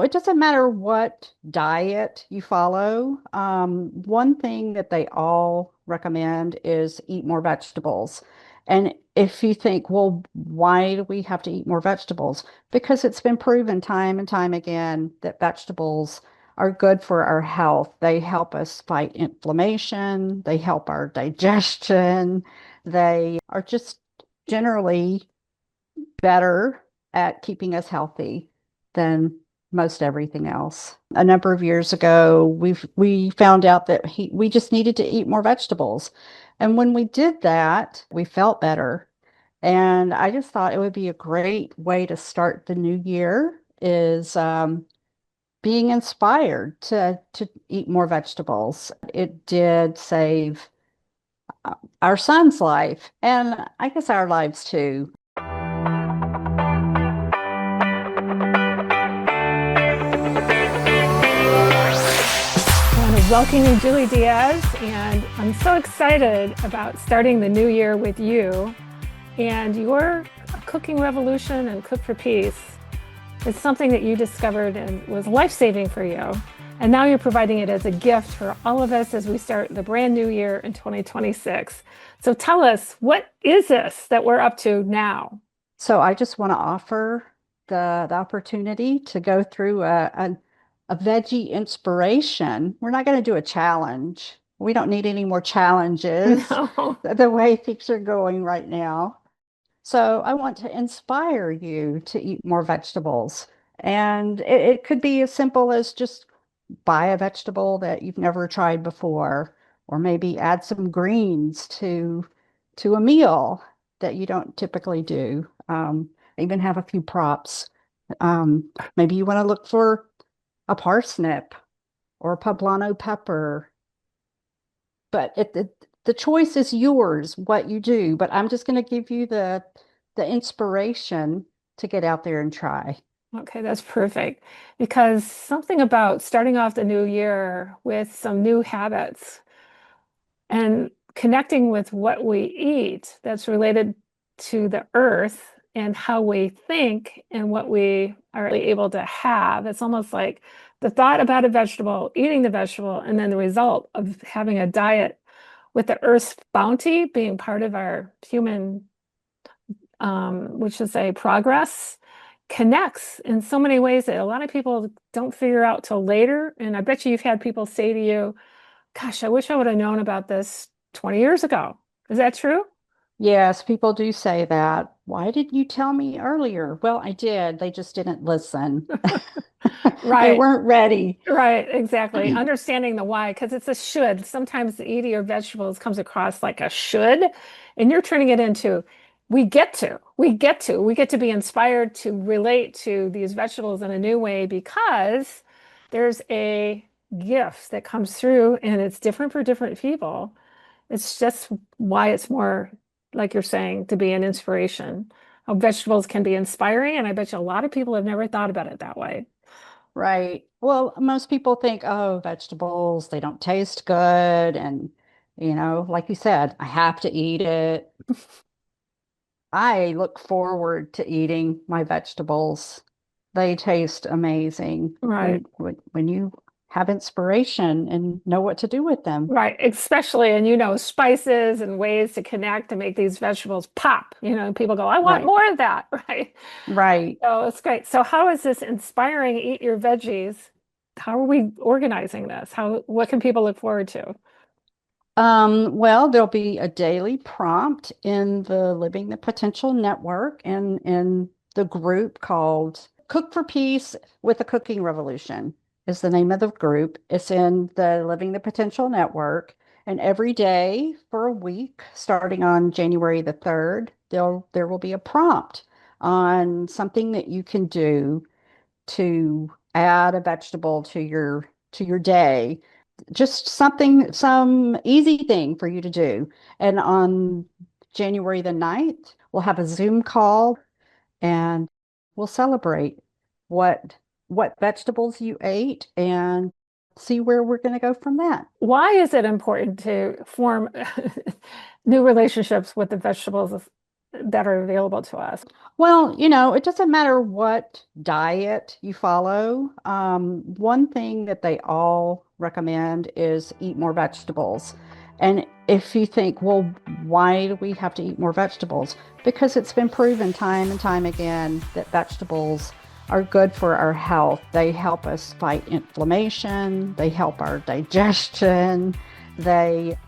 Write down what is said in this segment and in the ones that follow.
It doesn't matter what diet you follow. One thing that they all recommend is eat more vegetables. And if you think, well, why do we have to eat more vegetables? Because it's been proven time and time again that vegetables are good for our health. They help us fight inflammation, they help our digestion, they are just generally better at keeping us healthy than most everything else. A number of years ago, we found out that we just needed to eat more vegetables. And when we did that, we felt better. And I just thought it would be a great way to start the new year is being inspired to eat more vegetables. It did save our son's life, and I guess our lives too. I want to welcome you, Julie Diaz, and I'm so excited about starting the new year with you. And your cooking revolution and Cook for Peace is something that you discovered and was life-saving for you. And now you're providing it as a gift for all of us as we start the brand new year in 2026. So tell us, what is this that we're up to now? So I just want to offer the opportunity to go through a veggie inspiration. We're not going to do a challenge. We don't need any more challenges No. the way things are going right now. So I want to inspire you to eat more vegetables. And it could be as simple as just buy a vegetable that you've never tried before, or maybe add some greens to a meal that you don't typically do. Even have a few props. Maybe you want to look for a parsnip or a poblano pepper, but the choice is yours, what you do. But I'm just going to give you the inspiration to get out there and try. Okay, that's perfect. Because something about starting off the new year with some new habits and connecting with what we eat that's related to the earth and how we think and what we are able to have. It's almost like the thought about a vegetable, eating the vegetable, and then the result of having a diet with the earth's bounty being part of our human, which is a progress, connects in so many ways that a lot of people don't figure out till later. And I bet you've had people say to you, gosh, I wish I would have known about this 20 years ago. Is that true? Yes, people do say that. Why didn't you tell me earlier? Well, I did. They just didn't listen. They Right, weren't ready. right, exactly. Understanding the why, because it's a should. Sometimes eating your vegetables comes across like a should, and you're turning it into we get to be inspired to relate to these vegetables in a new way because there's a gift that comes through and it's different for different people. It's just why it's more, like you're saying, to be an inspiration. How vegetables can be inspiring, and I bet you a lot of people have never thought about it that way. Right. Well, most people think, oh, vegetables, they don't taste good. And, like you said, I have to eat it. I look forward to eating my vegetables. They taste amazing Right, when you have inspiration and know what to do with them. right. Especially, and spices and ways to connect to make these vegetables pop. People go, I want Right. more of that, right? Right. So it's great. So how is this inspiring Eat Your Veggies? How are we organizing this? What can people look forward to? Well, there'll be a daily prompt in the Living the Potential Network and in the group called Cook for Peace with a Cooking Revolution is the name of the group. It's in the Living the Potential Network. And every day for a week, starting on January the 3rd, there will be a prompt on something that you can do to add a vegetable to your day, just some easy thing for you to do. And on January the 9th, we'll have a Zoom call and we'll celebrate what what vegetables you ate and see where we're going to go from that. Why is it important to form new relationships with the vegetables that are available to us? Well, it doesn't matter what diet you follow. One thing that they all recommend is eat more vegetables. And if you think, well, why do we have to eat more vegetables? Because it's been proven time and time again that vegetables are good for our health. They help us fight inflammation, they help our digestion, they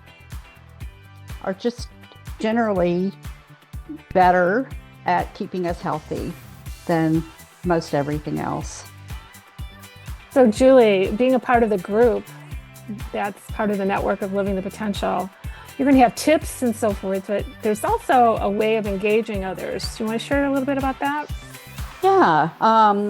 are just generally better at keeping us healthy than most everything else. So, Julie, being a part of the group, that's part of the network of Living the Potential. You're going to have tips and so forth, but there's also a way of engaging others. Do you want to share a little bit about that? Yeah,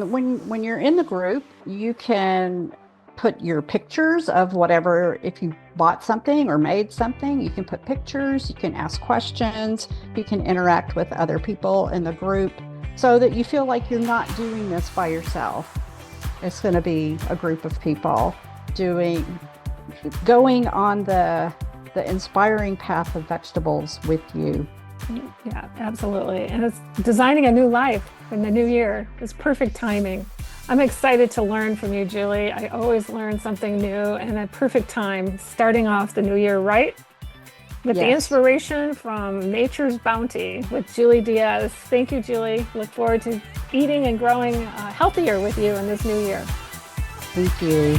when you're in the group, you can put your pictures of whatever. If you bought something or made something, you can put pictures, you can ask questions, you can interact with other people in the group so that you feel like you're not doing this by yourself. It's going to be a group of people going on the inspiring path of vegetables with you. Yeah, absolutely. And it's designing a new life in the new year. It's perfect timing. I'm excited to learn from you, Julie. I always learn something new, and a perfect time starting off the new year right with the Yes. inspiration from nature's bounty with Julie Diaz. Thank you, Julie. Look forward to eating and growing healthier with you in this new year. Thank you.